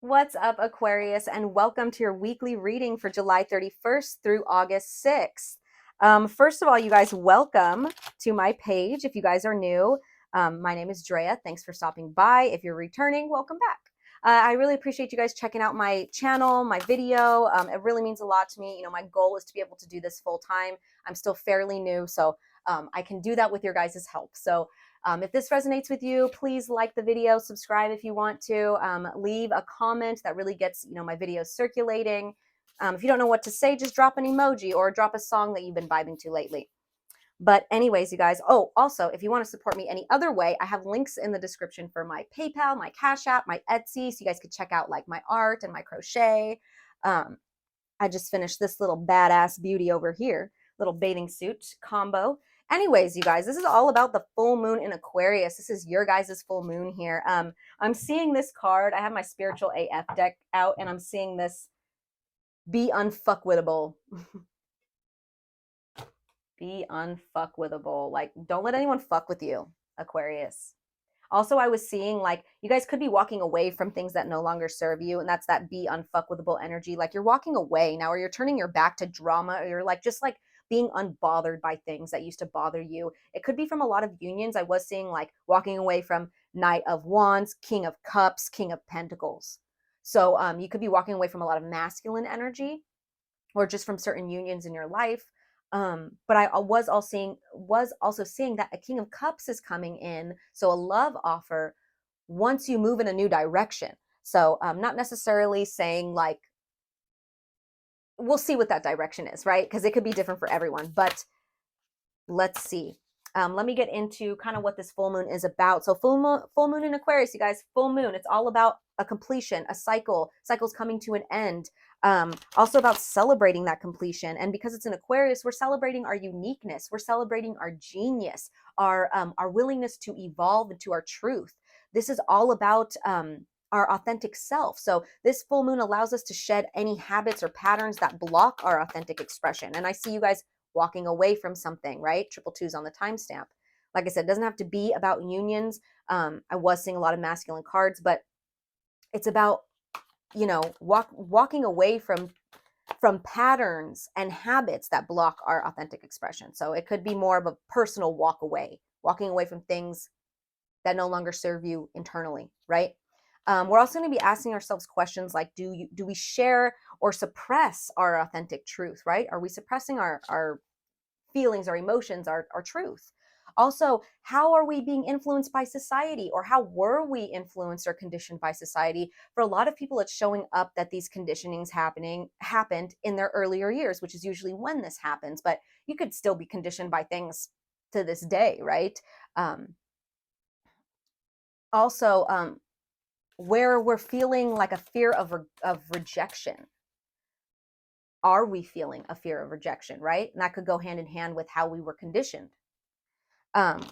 What's up, Aquarius, and welcome to your weekly reading for July 31st through August 6th. First of all, you guys, welcome to my page. If you guys are new, my name is Drea. Thanks for stopping by. If you're returning, welcome back. I really appreciate you guys checking out my channel, my video. It really means a lot to me. You know, my goal is to be able to do this full time. I'm still fairly new, so I can do that with your guys' help. So if this resonates with you, please like the video, subscribe if you want to, leave a comment that really gets my videos circulating. If you don't know what to say, just drop an emoji or drop a song that you've been vibing to lately. But anyways, you guys, oh, also, if you want to support me any other way, I have links in the description for my PayPal, my Cash App, my Etsy, so you guys could check out like my art and my crochet. I just finished this little badass beauty over here, little bathing suit combo. Anyways, you guys, this is all about the full moon in Aquarius. This is your guys' full moon here. I'm seeing this card. I have my spiritual AF deck out, and I'm seeing this be unfuckwithable. Be unfuckwithable. Like, don't let anyone fuck with you, Aquarius. Also, I was seeing like you guys could be walking away from things that no longer serve you, and that's that be unfuckwithable energy. Like you're walking away now, or you're turning your back to drama, or you're like just like being unbothered by things that used to bother you. It could be from a lot of unions. I was seeing like walking away from Knight of Wands, King of Cups, King of Pentacles. So you could be walking away from a lot of masculine energy, or just from certain unions in your life. But I was also seeing that a King of Cups is coming in, so a love offer once you move in a new direction. So not necessarily saying like we'll see what that direction is, right? Because it could be different for everyone. But let's see. Let me get into kind of what this full moon is about. So full moon in Aquarius, you guys, full moon, it's all about a completion, a cycle's coming to an end. Also about celebrating that completion. And because it's in Aquarius, we're celebrating our uniqueness. We're celebrating our genius, our willingness to evolve into our truth. This is all about our authentic self. So this full moon allows us to shed any habits or patterns that block our authentic expression. And I see you guys walking away from something, right? Triple twos on the timestamp. Like I said, it doesn't have to be about unions. I was seeing a lot of masculine cards, but it's about, walking away from patterns and habits that block our authentic expression. So it could be more of a personal walking away from things that no longer serve you internally, right? We're also going to be asking ourselves questions like, do we share or suppress our authentic truth, right? Are we suppressing our feelings, our emotions, our truth? Also, how are we being influenced by society, or how were we influenced or conditioned by society? For a lot of people, it's showing up that these conditionings happened in their earlier years, which is usually when this happens, but you could still be conditioned by things to this day, right? Also, where we're feeling like a fear of rejection. Are we feeling a fear of rejection, right? And that could go hand in hand with how we were conditioned.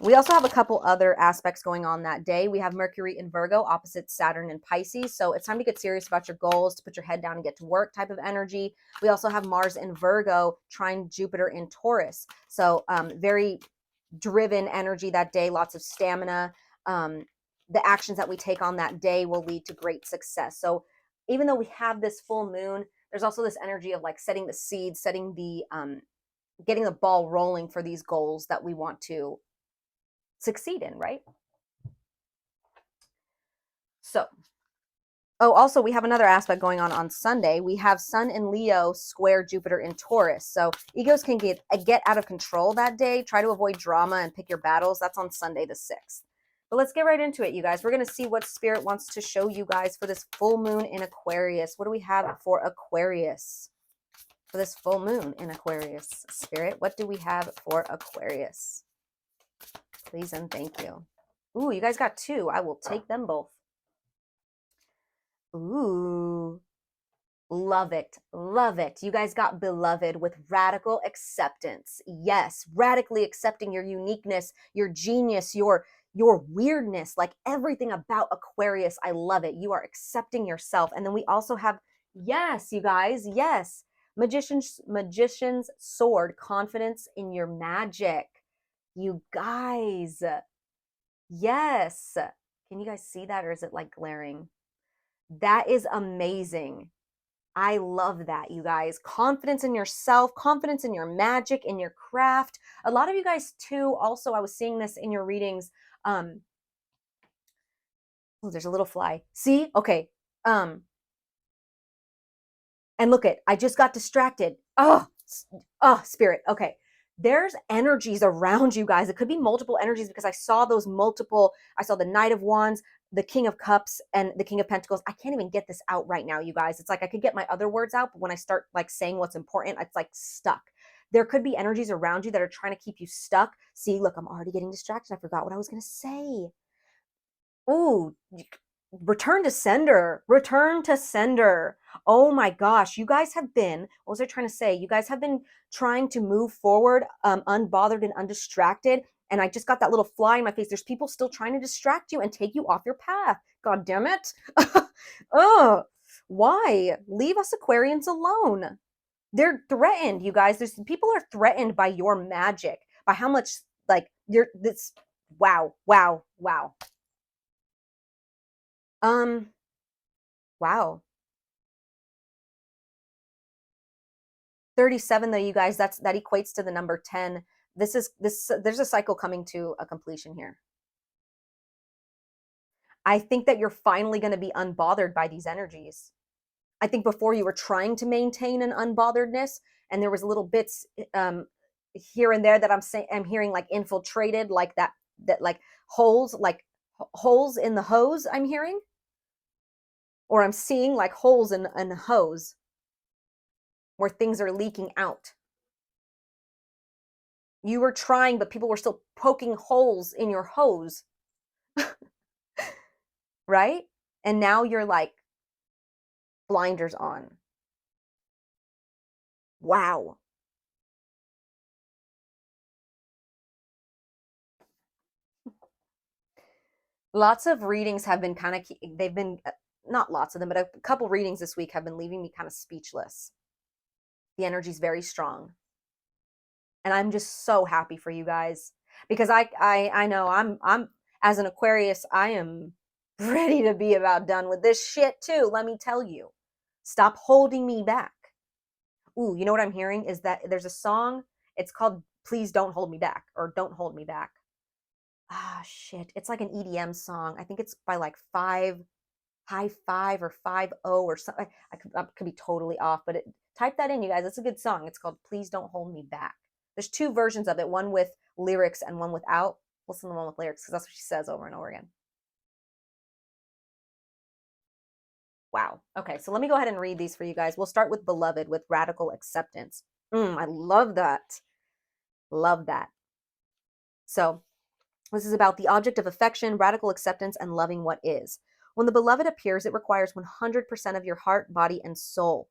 We also have a couple other aspects going on that day. We have Mercury in Virgo opposite Saturn in Pisces. So it's time to get serious about your goals, to put your head down and get to work type of energy. We also have Mars in Virgo trine Jupiter in Taurus. So very driven energy that day, lots of stamina. The actions that we take on that day will lead to great success. So even though we have this full moon, there's also this energy of like setting the seeds, setting the getting the ball rolling for these goals that we want to succeed in, right? So, oh, also we have another aspect going on Sunday. We have Sun in Leo square Jupiter in Taurus. So egos can get out of control that day. Try to avoid drama and pick your battles. That's on Sunday the 6th. But let's get right into it, you guys. We're going to see what Spirit wants to show you guys for this full moon in Aquarius. What do we have for Aquarius? For this full moon in Aquarius, Spirit, what do we have for Aquarius? Please and thank you. Ooh, you guys got two. I will take them both. Ooh, love it. Love it. You guys got beloved with radical acceptance. Yes, radically accepting your uniqueness, your genius, your weirdness, like everything about Aquarius. I love it. You are accepting yourself. And then we also have, yes, you guys, yes, magician's sword, confidence in your magic. You guys, yes. Can you guys see that, or is it like glaring? That is amazing. I love that, you guys. Confidence in yourself, confidence in your magic, in your craft. A lot of you guys, too, also, I was seeing this in your readings. Um, oh, there's a little fly. See? Okay. Um, and look it, I just got distracted. Oh, spirit. Okay. There's energies around you guys. It could be multiple energies because I saw those multiple, I saw the Knight of Wands, the King of Cups, and the King of Pentacles. I can't even get this out right now, you guys. It's like I could get my other words out, but when I start like saying what's important, it's like stuck. There could be energies around you that are trying to keep you stuck. See, look, I'm already getting distracted. I forgot what I was going to say. Ooh, return to sender. Return to sender. Oh my gosh, you guys have been, what was I trying to say? You guys have been trying to move forward, unbothered and undistracted. And I just got that little fly in my face. There's people still trying to distract you and take you off your path. God damn it. Oh, why? Leave us Aquarians alone. They're threatened, you guys. There's people are threatened by your magic, by how much like you're this. Wow, wow, wow. Um, wow. 37 though, you guys, that equates to the number 10. This there's a cycle coming to a completion here. I think that you're finally going to be unbothered by these energies. I think before you were trying to maintain an unbotheredness and there was little bits here and there that I'm hearing like infiltrated like that like holes like holes in the hose I'm hearing, or I'm seeing like holes in the hose where things are leaking out. You were trying, but people were still poking holes in your hose, right? And now you're like blinders on. Wow. Lots of readings have been kind of, they've been, not lots of them, but a couple readings this week have been leaving me kind of speechless. The energy's very strong. And I'm just so happy for you guys because I know I'm as an Aquarius, I am ready to be about done with this shit too. Let me tell you. Stop holding me back. Ooh, you know what I'm hearing is that there's a song. It's called "Please Don't Hold Me Back" or "Don't Hold Me Back." Ah, shit. It's like an EDM song. I think it's by like High Five or 5 0 or something. I could be totally off, but type that in, you guys. It's a good song. It's called "Please Don't Hold Me Back." There's two versions of it, one with lyrics and one without. Listen to the one with lyrics because that's what she says over and over again. Wow. Okay, so let me go ahead and read these for you guys. We'll start with Beloved with Radical Acceptance. I love that. Love that. So, this is about the object of affection, radical acceptance, and loving what is. When the beloved appears, it requires 100% of your heart, body, and soul.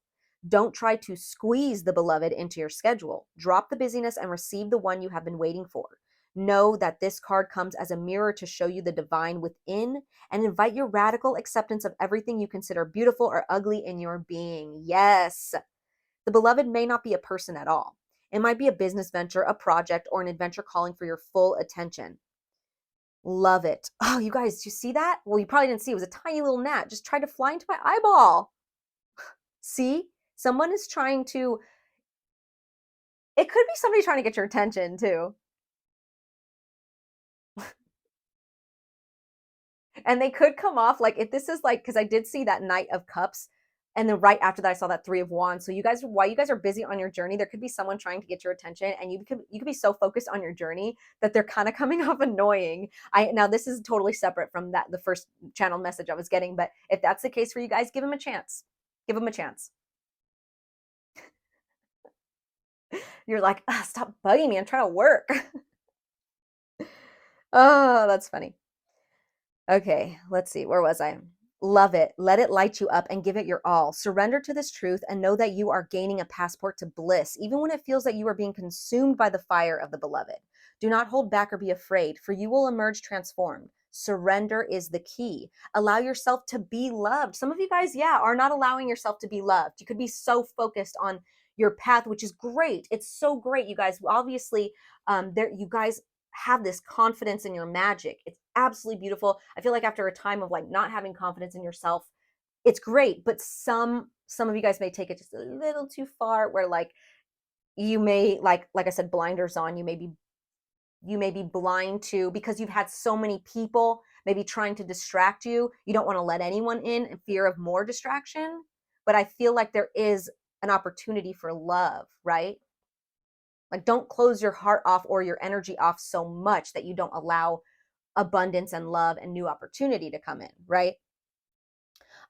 Don't try to squeeze the beloved into your schedule. Drop the busyness and receive the one you have been waiting for. Know that this card comes as a mirror to show you the divine within and invite your radical acceptance of everything you consider beautiful or ugly in your being. Yes, the beloved may not be a person at all. It might be a business venture, a project, or an adventure calling for your full attention. Love it. Oh, you guys, you see that? Well, you probably didn't see. It was a tiny little gnat just tried to fly into my eyeball. See? Someone is trying to, it could be somebody trying to get your attention too. And they could come off like, if this is like, because I did see that Knight of Cups. And then right after that, I saw that Three of Wands. So you guys, while you guys are busy on your journey, there could be someone trying to get your attention, and you could be so focused on your journey that they're kind of coming off annoying. Now this is totally separate from that the first channel message I was getting, but if that's the case for you guys, give them a chance. Give them a chance. You're like, stop bugging me. I'm trying to work. Oh, that's funny. Okay, let's see. Where was I? Love it. Let it light you up and give it your all. Surrender to this truth and know that you are gaining a passport to bliss, even when it feels that you are being consumed by the fire of the beloved. Do not hold back or be afraid, for you will emerge transformed. Surrender is the key. Allow yourself to be loved. Some of you guys, yeah, are not allowing yourself to be loved. You could be so focused on your path, which is great. It's so great, you guys. Obviously, you guys have this confidence in your magic. It's absolutely beautiful. I feel like after a time of like not having confidence in yourself, it's great, but some of you guys may take it just a little too far, where like you may, like I said, blinders on. You may be blind to, because you've had so many people maybe trying to distract you. You don't want to let anyone in fear of more distraction. But I feel like there is an opportunity for love, right? Like, don't close your heart off or your energy off so much that you don't allow abundance and love and new opportunity to come in, right?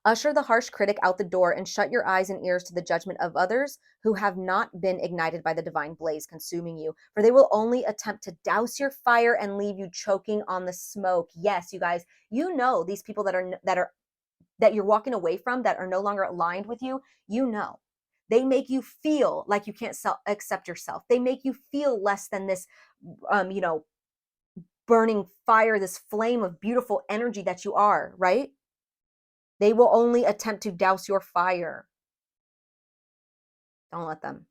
Usher the harsh critic out the door and shut your eyes and ears to the judgment of others who have not been ignited by the divine blaze consuming you, for they will only attempt to douse your fire and leave you choking on the smoke. Yes, you guys, you know these people that you're walking away from, that are no longer aligned with you, you know. They make you feel like you can't accept yourself. They make you feel less than this you know, burning fire, this flame of beautiful energy that you are, right? They will only attempt to douse your fire. Don't let them.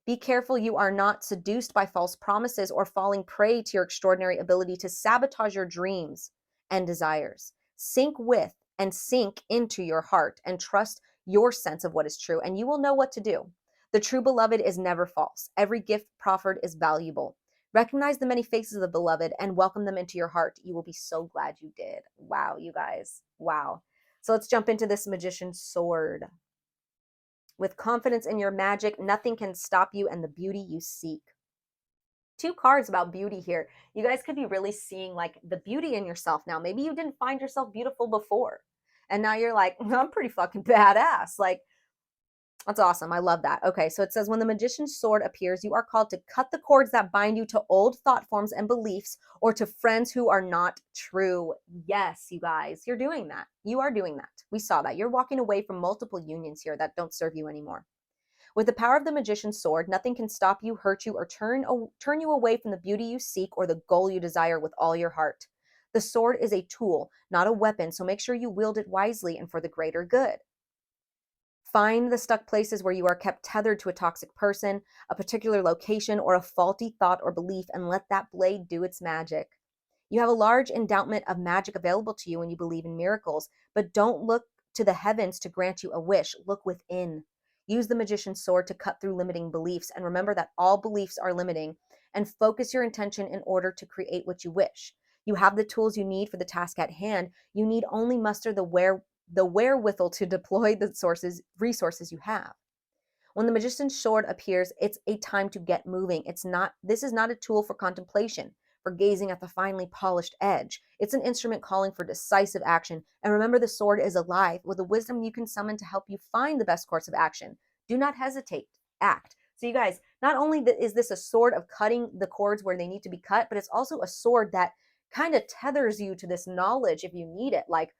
Be careful you are not seduced by false promises or falling prey to your extraordinary ability to sabotage your dreams and desires. Sink with and sink into your heart and trust your sense of what is true, and you will know what to do. The true beloved is never false. Every gift proffered is valuable. Recognize the many faces of the beloved and welcome them into your heart. You will be so glad you did. Wow, you guys. Wow. So let's jump into this magician's sword. With confidence in your magic, nothing can stop you and the beauty you seek. Two cards about beauty here. You guys could be really seeing like the beauty in yourself now. Maybe you didn't find yourself beautiful before, and now you're like, I'm pretty fucking badass. Like, that's awesome. I love that. Okay, so it says, when the magician's sword appears, you are called to cut the cords that bind you to old thought forms and beliefs, or to friends who are not true. Yes, you guys, you're doing that. You are doing that. We saw that. You're walking away from multiple unions here that don't serve you anymore. With the power of the magician's sword, nothing can stop you, hurt you, or turn you away from the beauty you seek or the goal you desire with all your heart. The sword is a tool, not a weapon, so make sure you wield it wisely and for the greater good. Find the stuck places where you are kept tethered to a toxic person, a particular location, or a faulty thought or belief, and let that blade do its magic. You have a large endowment of magic available to you when you believe in miracles, but don't look to the heavens to grant you a wish. Look within. Use the magician's sword to cut through limiting beliefs, and remember that all beliefs are limiting, and focus your intention in order to create what you wish. You have the tools you need for the task at hand. You need only muster the wherewithal to deploy the resources you have. When the magician's sword appears, it's a time to get moving. This is not a tool for contemplation, for gazing at the finely polished edge. It's an instrument calling for decisive action. And remember, the sword is alive with the wisdom you can summon to help you find the best course of action. Do not hesitate. Act. So you guys, not only is this a sword of cutting the cords where they need to be cut, but it's also a sword that kind of tethers you to this knowledge if you need it. Like,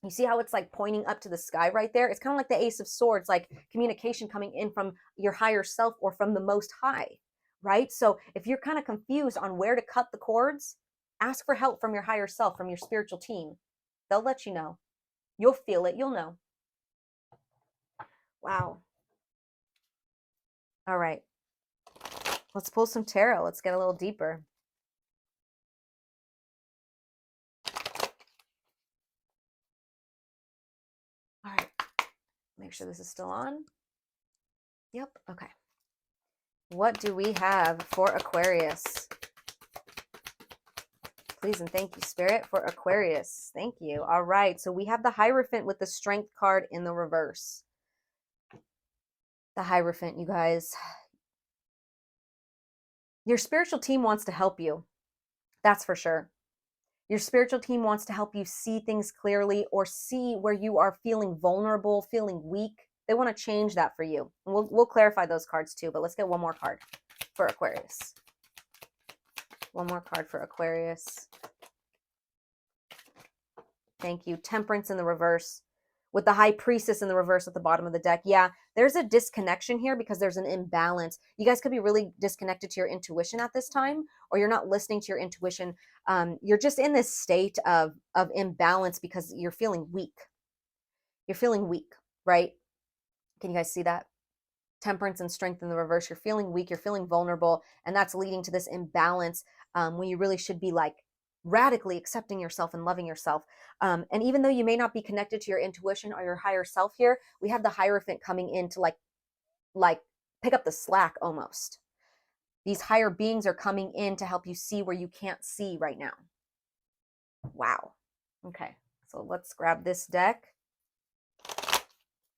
you see how it's like pointing up to the sky right there? It's kind of like the Ace of Swords, like communication coming in from your higher self or from the Most High, right? So if you're kind of confused on where to cut the cords, ask for help from your higher self, from your spiritual team. They'll let you know. You'll feel it. You'll know. Wow. All right. Let's pull some tarot. Let's get a little deeper. All right. Make sure this is still on. Yep. Okay. What do we have for Aquarius? Please and thank you, Spirit, for Aquarius. Thank you. All right. So we have the Hierophant with the Strength card in the reverse. The Hierophant, you guys. Your spiritual team wants to help you. That's for sure. Your spiritual team wants to help you see things clearly, or see where you are feeling vulnerable, feeling weak. They want to change that for you. And we'll clarify those cards too, but let's get one more card for Aquarius. One more card for Aquarius. Thank you. Temperance in the reverse, with the High Priestess in the reverse at the bottom of the deck. Yeah, there's a disconnection here because there's an imbalance. You guys could be really disconnected to your intuition at this time, or you're not listening to your intuition. You're just in this state of imbalance because you're feeling weak. You're feeling weak, right? Can you guys see that? Temperance and Strength in the reverse. You're feeling weak. You're feeling vulnerable, and that's leading to this imbalance when you really should be like radically accepting yourself and loving yourself. And even though you may not be connected to your intuition or your higher self here, we have the Hierophant coming in to like pick up the slack almost. These higher beings are coming in to help you see where you can't see right now. Wow. Okay. So let's grab this deck.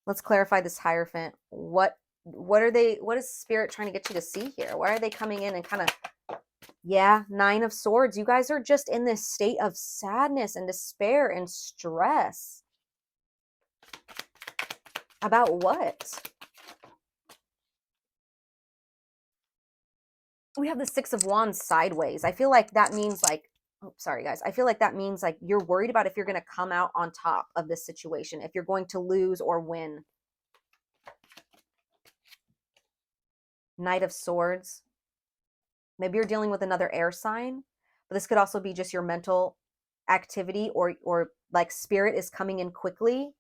Let's clarify this Hierophant. What is Spirit trying to get you to see here? Why are they coming in and kind of, yeah, Nine of Swords. You guys are just in this state of sadness and despair and stress. About what? We have the Six of Wands sideways. I feel like that means like, oh, sorry guys. I feel like that means like you're worried about if you're going to come out on top of this situation, if you're going to lose or win. Knight of Swords. Maybe you're dealing with another air sign, but this could also be just your mental activity or like Spirit is coming in quickly.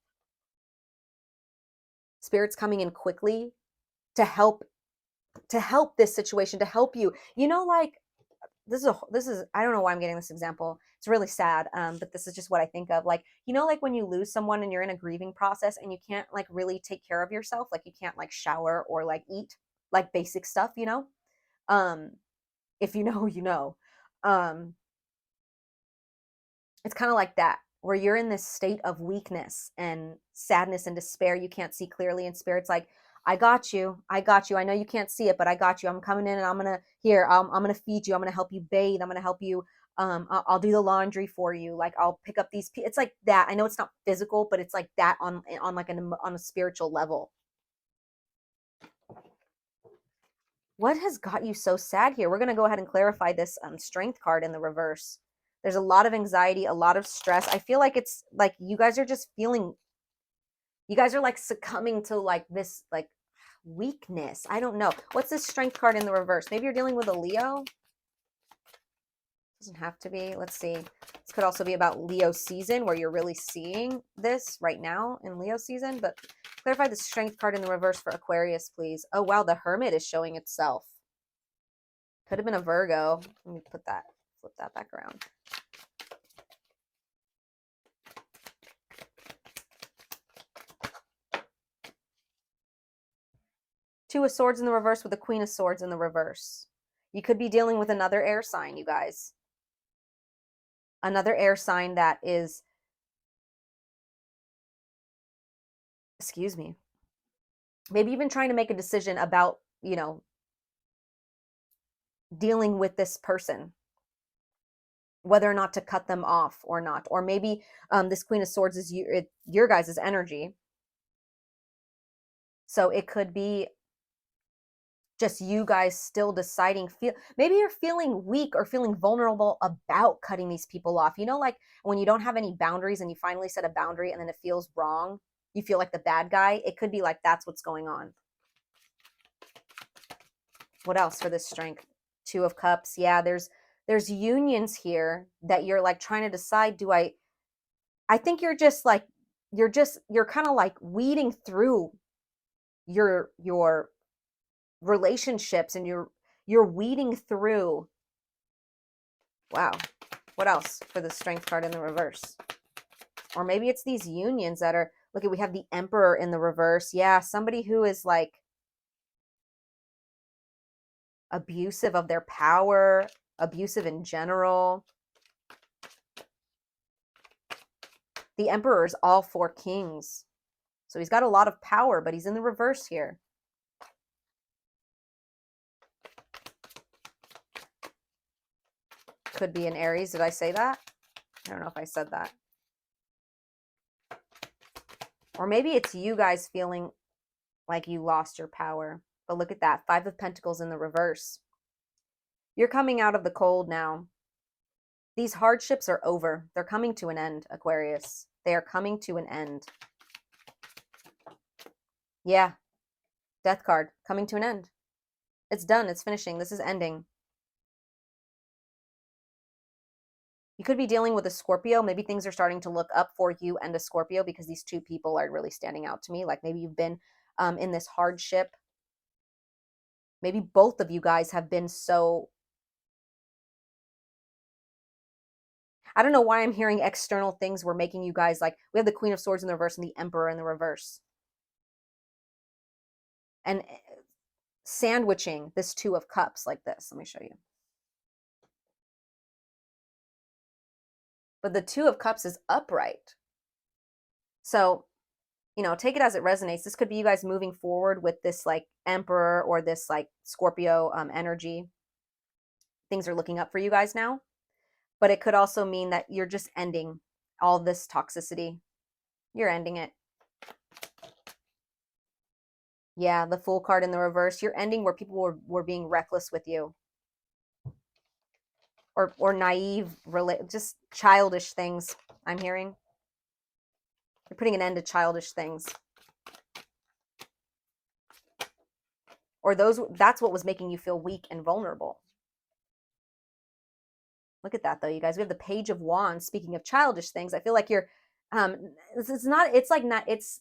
Spirit's coming in quickly to help this situation, to help you. You know, like this is I don't know why I'm getting this example. It's really sad, but this is just what I think of. Like, you know, like when you lose someone and you're in a grieving process and you can't like really take care of yourself, like you can't like shower or like eat like basic stuff, you know. If you know, you know. It's kind of like that, where you're in this state of weakness and sadness and despair. You can't see clearly, and Spirit's like, I got you. I got you. I know you can't see it, but I got you. I'm coming in and I'm going to, here, I'm going to feed you. I'm going to help you bathe. I'm going to help you. I'll do the laundry for you. Like I'll pick up these. It's like that. I know it's not physical, but it's like that on like on a spiritual level. What has got you so sad here? We're going to go ahead and clarify this Strength card in the reverse. There's a lot of anxiety, a lot of stress. I feel like it's like you guys are just feeling, you guys are like succumbing to like this like weakness. I don't know. What's this Strength card in the reverse? Maybe you're dealing with a Leo. Doesn't have to be. Let's see. This could also be about Leo season, where you're really seeing this right now in Leo season. But clarify the Strength card in the reverse for Aquarius, please. Oh, wow. The Hermit is showing itself. Could have been a Virgo. Let me flip that back around. Two of Swords in the reverse with the Queen of Swords in the reverse. You could be dealing with another air sign, you guys. Another air sign that is, excuse me, maybe even trying to make a decision about, you know, dealing with this person, whether or not to cut them off or not. Or maybe this Queen of Swords is your guys' energy. So it could be just you guys still deciding, maybe you're feeling weak or feeling vulnerable about cutting these people off. You know, like when you don't have any boundaries and you finally set a boundary and then it feels wrong, you feel like the bad guy. It could be like that's what's going on. What else for this Strength? Two of Cups. Yeah, there's unions here that you're like trying to decide, I think you're just like you're kind of like weeding through your relationships, and you're weeding through. Wow. What else for the Strength card in the reverse? Or maybe it's these unions that are, look at, we have the Emperor in the reverse. Yeah, somebody who is like abusive of their power, abusive in general. The Emperor is all four kings. So he's got a lot of power, but he's in the reverse here. Could be an Aries. Did I say that? I don't know if I said that. Or maybe it's you guys feeling like you lost your power. But look at that. Five of Pentacles in the reverse. You're coming out of the cold now. These hardships are over. They're coming to an end, Aquarius. They are coming to an end. Yeah. Death card. Coming to an end. It's done. It's finishing. This is ending. You could be dealing with a Scorpio. Maybe things are starting to look up for you and a Scorpio, because these two people are really standing out to me. Like maybe you've been in this hardship. Maybe both of you guys have been so I don't know why I'm hearing external things were making you guys like, we have the Queen of Swords in the reverse and the Emperor in the reverse. And sandwiching this Two of Cups like this. Let me show you. But the Two of Cups is upright. So, you know, take it as it resonates. This could be you guys moving forward with this like Emperor or this like Scorpio energy. Things are looking up for you guys now. But it could also mean that you're just ending all this toxicity. You're ending it. Yeah, the Fool card in the reverse. You're ending where people were being reckless with you. Or naive, just childish things I'm hearing. You're putting an end to childish things. Or that's what was making you feel weak and vulnerable. Look at that though, you guys. We have the Page of Wands. Speaking of childish things, I feel like you're it's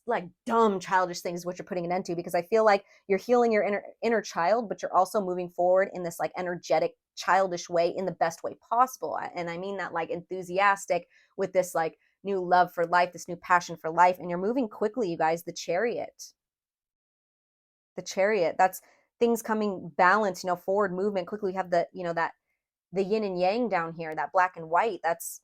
like dumb childish things what you're putting an end to, because I feel like you're healing your inner child, but you're also moving forward in this like energetic childish way in the best way possible. And I mean that like enthusiastic, with this like new love for life, this new passion for life, and you're moving quickly, you guys. The Chariot. The Chariot, that's things coming balanced, you know, forward movement quickly. We have the, you know, that the yin and yang down here, that black and white, that's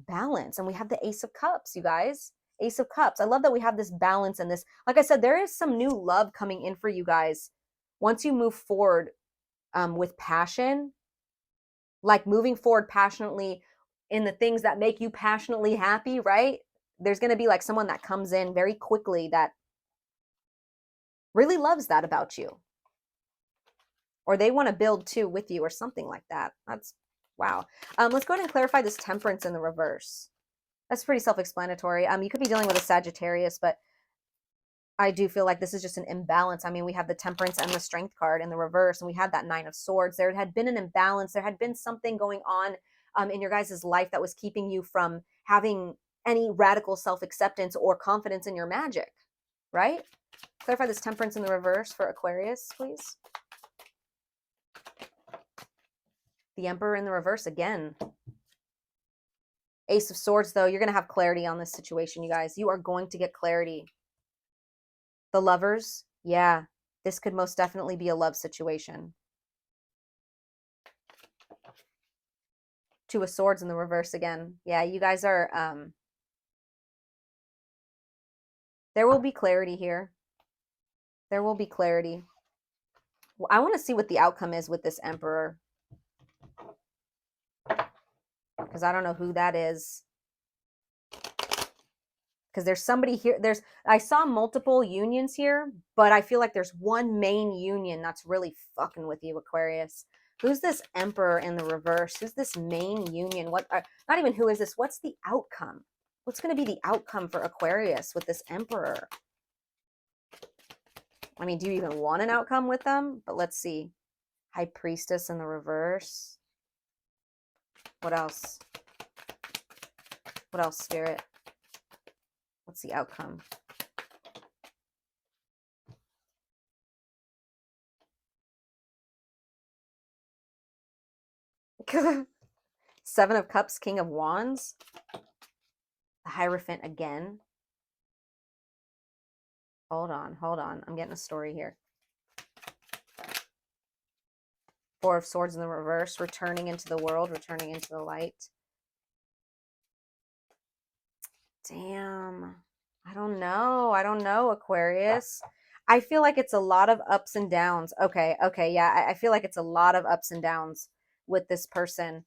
balance. And we have the Ace of Cups, you guys. Ace of Cups. I love that we have this balance and this, like I said, there is some new love coming in for you guys once you move forward with passion, like moving forward passionately in the things that make you passionately happy, right? There's going to be like someone that comes in very quickly that really loves that about you, or they want to build too with you or something like that. That's wow. Let's go ahead and clarify this Temperance in the reverse. That's pretty self-explanatory. You could be dealing with a Sagittarius, but I do feel like this is just an imbalance. I mean, we have the Temperance and the Strength card in the reverse, and we had that Nine of Swords. There had been an imbalance. There had been something going on in your guys' life that was keeping you from having any radical self-acceptance or confidence in your magic, right? Clarify this Temperance in the reverse for Aquarius, please. The Emperor in the reverse again. Ace of Swords, though, you're going to have clarity on this situation, you guys. You are going to get clarity. The Lovers, yeah, this could most definitely be a love situation. Two of Swords in the reverse again. Yeah, you guys are, there will be clarity here. There will be clarity. Well, I want to see what the outcome is with this Emperor, because I don't know who that is. Because there's somebody here. I saw multiple unions here, but I feel like there's one main union that's really fucking with you, Aquarius. Who's this Emperor in the reverse? Who's this main union? Not even who is this? What's the outcome? What's going to be the outcome for Aquarius with this Emperor? I mean, do you even want an outcome with them? But let's see. High Priestess in the reverse. What else? What else, Spirit? What's the outcome? Seven of Cups, King of Wands. The Hierophant again. Hold on. I'm getting a story here. Four of Swords in the reverse, returning into the world, returning into the light. Damn. I don't know, Aquarius. I feel like it's a lot of ups and downs. Okay, yeah. I feel like it's a lot of ups and downs with this person.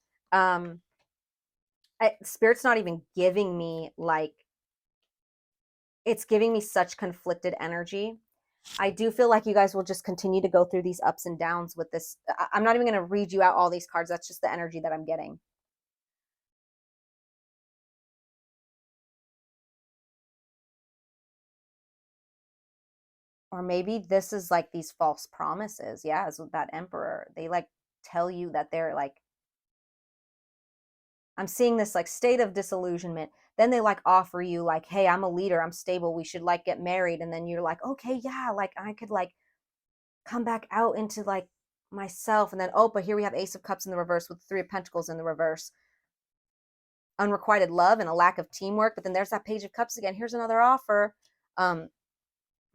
Spirit's not even giving me like, it's giving me such conflicted energy. I do feel like you guys will just continue to go through these ups and downs with this. I'm not even going to read you out all these cards. That's just the energy that I'm getting. Or maybe this is like these false promises. Yeah, as with that Emperor. They like tell you that they're like, I'm seeing this like state of disillusionment. Then they like offer you like, hey, I'm a leader, I'm stable, we should like get married. And then you're like, okay, yeah, like I could like come back out into like myself. And then, oh, but here we have Ace of Cups in the reverse with Three of Pentacles in the reverse. unrequited love and a lack of teamwork. But then there's that Page of Cups again. Here's another offer.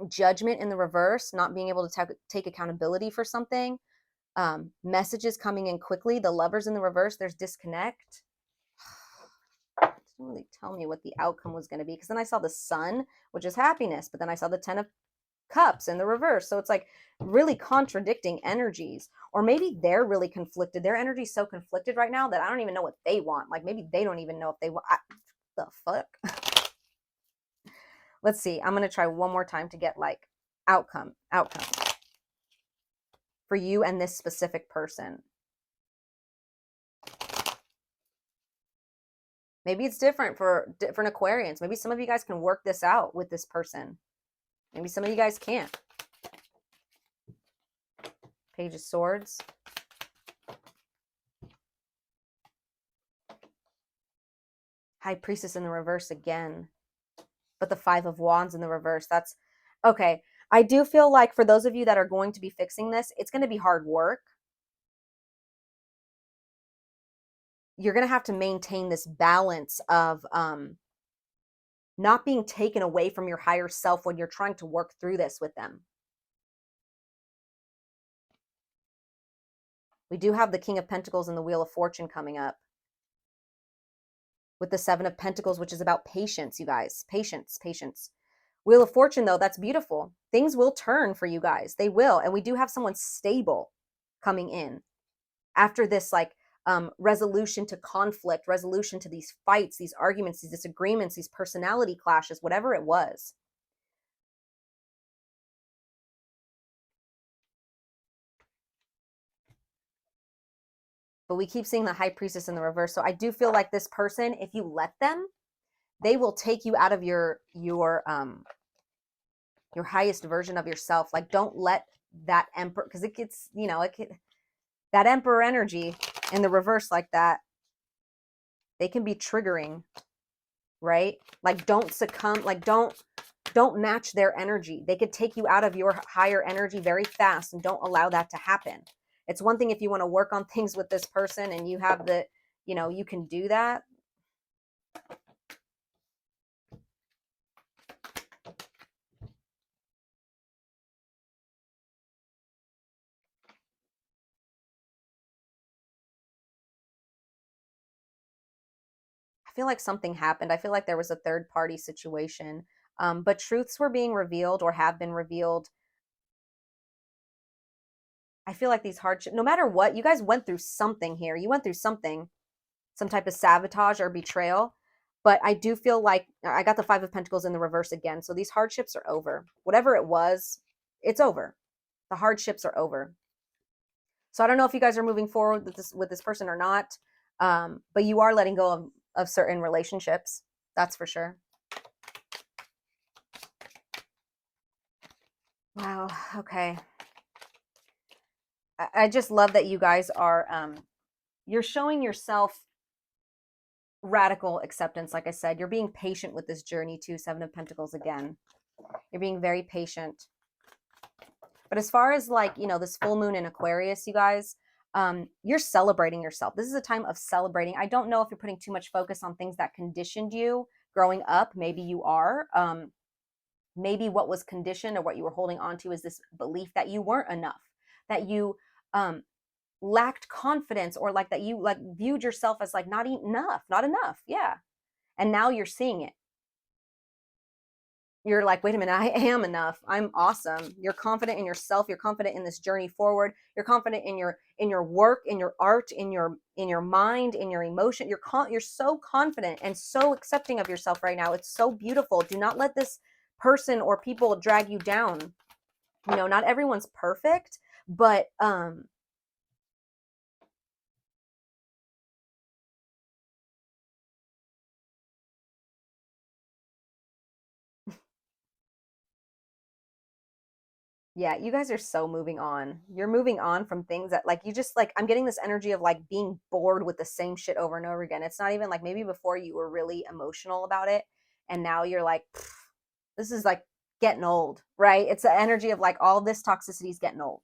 Judgment in the reverse, not being able to take accountability for something. Messages coming in quickly. The Lovers in the reverse, there's disconnect. It didn't really tell me what the outcome was going to be, because then I saw the Sun, which is happiness, but then I saw the Ten of Cups in the reverse. So it's like really contradicting energies. Or maybe they're really conflicted. Their energy's so conflicted right now that I don't even know what they want. Like maybe they don't even know if they want. The fuck? Let's see. I'm going to try one more time to get like outcome for you and this specific person. Maybe it's different for different Aquarians. Maybe some of you guys can work this out with this person. Maybe some of you guys can't. Page of Swords. High Priestess in the reverse again. But the Five of Wands in the reverse. That's okay. I do feel like for those of you that are going to be fixing this, it's going to be hard work. You're going to have to maintain this balance of not being taken away from your higher self when you're trying to work through this with them. We do have the King of Pentacles and the Wheel of Fortune coming up. With the Seven of Pentacles, which is about patience, you guys. Patience. Wheel of Fortune, though, that's beautiful. Things will turn for you guys. They will. And we do have someone stable coming in after this, like, resolution to conflict, resolution to these fights, these arguments, these disagreements, these personality clashes, whatever it was. But we keep seeing the High Priestess in the reverse. So I do feel like this person, if you let them, they will take you out of your highest version of yourself. Like, don't let that Emperor, because it gets, you know, that Emperor energy in the reverse like that, they can be triggering, right? Like, don't succumb, like, don't match their energy. They could take you out of your higher energy very fast, and don't allow that to happen. It's one thing if you want to work on things with this person and you have the, you know, you can do that. I feel like something happened. I feel like there was a third party situation, but truths were being revealed or have been revealed. I feel like these hardships, no matter what, you guys went through something here. You went through something, some type of sabotage or betrayal. But I do feel like I got the Five of Pentacles in the reverse again. So these hardships are over. Whatever it was, it's over. The hardships are over. So I don't know if you guys are moving forward with this person or not, but you are letting go of certain relationships. That's for sure. Wow. Okay. I just love that you guys are, you're showing yourself radical acceptance. Like I said, you're being patient with this journey too. Seven of Pentacles again. You're being very patient. But as far as, like, you know, this full moon in Aquarius, you guys, you're celebrating yourself. This is a time of celebrating. I don't know if you're putting too much focus on things that conditioned you growing up. Maybe you are. Maybe what was conditioned or what you were holding on to is this belief that you weren't enough, that you lacked confidence, or like that you like viewed yourself as like not enough. Yeah. And now you're seeing it. You're like, wait a minute, I am enough. I'm awesome. You're confident in yourself. You're confident in this journey forward. You're confident in your work, in your art, in your mind, in your emotion. You're so confident and so accepting of yourself right now. It's so beautiful. Do not let this person or people drag you down. You know, not everyone's perfect, but yeah, you guys are so moving on. You're moving on from things that, like, you just, like, I'm getting this energy of like being bored with the same shit over and over again. It's not even like, maybe before you were really emotional about it, and now you're like, this is like getting old, right? It's the energy of like all this toxicity is getting old.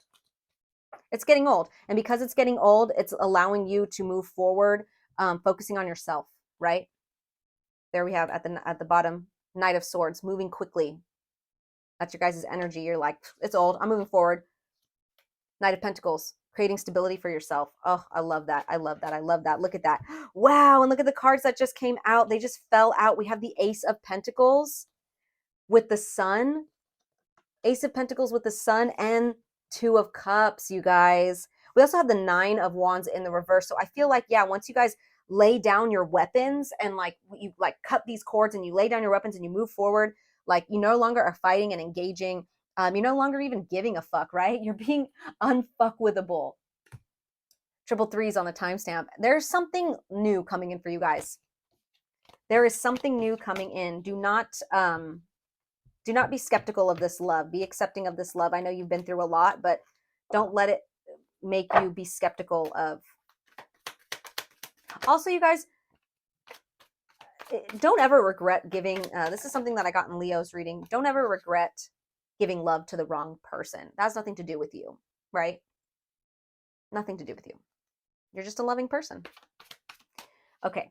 It's getting old. And because it's getting old, it's allowing you to move forward, focusing on yourself. right? There we have at the bottom, Knight of Swords, moving quickly. That's your guys' energy. You're like, it's old. I'm moving forward. Knight of Pentacles, creating stability for yourself. Oh, I love that. I love that. I love that. Look at that. Wow. And look at the cards that just came out. They just fell out. We have the Ace of Pentacles with the Sun. Ace of Pentacles with the Sun and Two of Cups, you guys. We also have the Nine of Wands in the reverse. So I feel like, yeah, once you guys lay down your weapons and like you like cut these cords and you lay down your weapons and you move forward, like you no longer are fighting and engaging. You're no longer even giving a fuck, right? You're being unfuckwithable. Triple threes on the timestamp. There's something new coming in for you guys. There is something new coming in. Do not be skeptical of this love. Be accepting of this love. I know you've been through a lot, but don't let it make you be skeptical of. Also, you guys, don't ever regret giving. This is something that I got in Leo's reading. Don't ever regret giving love to the wrong person. That has nothing to do with you, right? Nothing to do with you. You're just a loving person. Okay,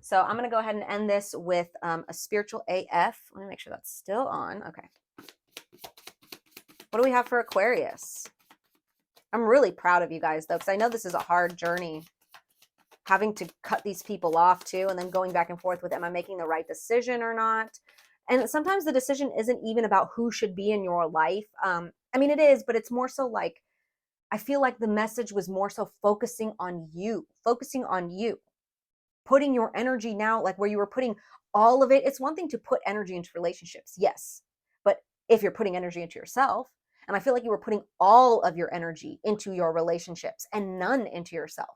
so I'm going to go ahead and end this with a spiritual AF. Let me make sure that's still on. Okay. What do we have for Aquarius? I'm really proud of you guys, though, because I know this is a hard journey. Having to cut these people off, too, and then going back and forth with, am I making the right decision or not? And sometimes the decision isn't even about who should be in your life. I mean, it is, but it's more so like, I feel like the message was more so focusing on you, putting your energy now, like where you were putting all of it. It's one thing to put energy into relationships, yes. But if you're putting energy into yourself, and I feel like you were putting all of your energy into your relationships and none into yourself.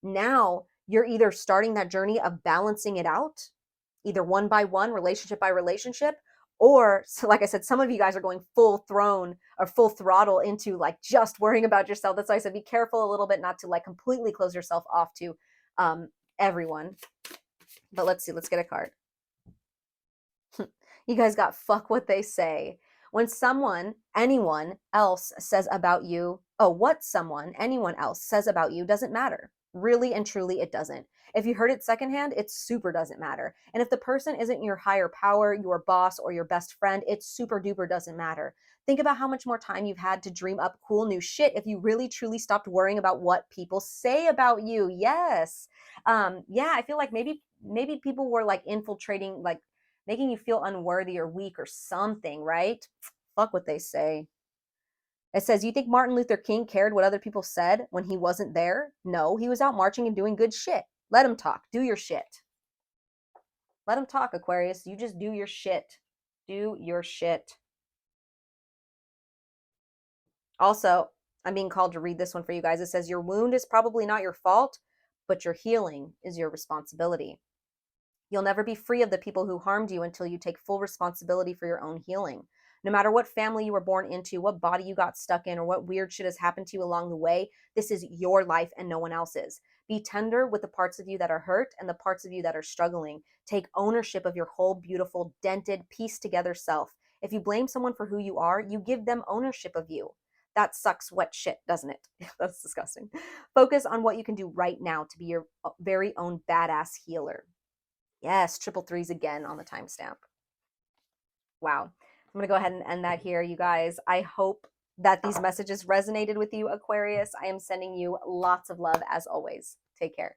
Now you're either starting that journey of balancing it out, either one by one, relationship by relationship, or so like I said, some of you guys are going full throttle into like just worrying about yourself. That's why I said be careful a little bit not to like completely close yourself off to everyone. But let's see, let's get a card. You guys got fuck what they say. When anyone else says about you, what anyone else says about you doesn't matter. Really and truly, it doesn't. If you heard it secondhand, it super doesn't matter. And if the person isn't your higher power, your boss, or your best friend, it super duper doesn't matter. Think about how much more time you've had to dream up cool new shit if you really truly stopped worrying about what people say about you. Yes. Yeah, I feel like maybe people were like infiltrating, like making you feel unworthy or weak or something, right? Fuck what they say. It says, you think Martin Luther King cared what other people said when he wasn't there? No, he was out marching and doing good shit. Let him talk. Do your shit. Let him talk, Aquarius. You just do your shit. Do your shit. Also, I'm being called to read this one for you guys. It says, your wound is probably not your fault, but your healing is your responsibility. You'll never be free of the people who harmed you until you take full responsibility for your own healing. No matter what family you were born into, what body you got stuck in, or what weird shit has happened to you along the way, this is your life and no one else's. Be tender with the parts of you that are hurt and the parts of you that are struggling. Take ownership of your whole beautiful, dented, pieced together self. If you blame someone for who you are, you give them ownership of you. That sucks wet shit, doesn't it? That's disgusting. Focus on what you can do right now to be your very own badass healer. Yes, triple threes again on the timestamp. Wow. I'm going to go ahead and end that here, you guys. I hope that these messages resonated with you, Aquarius. I am sending you lots of love as always. Take care.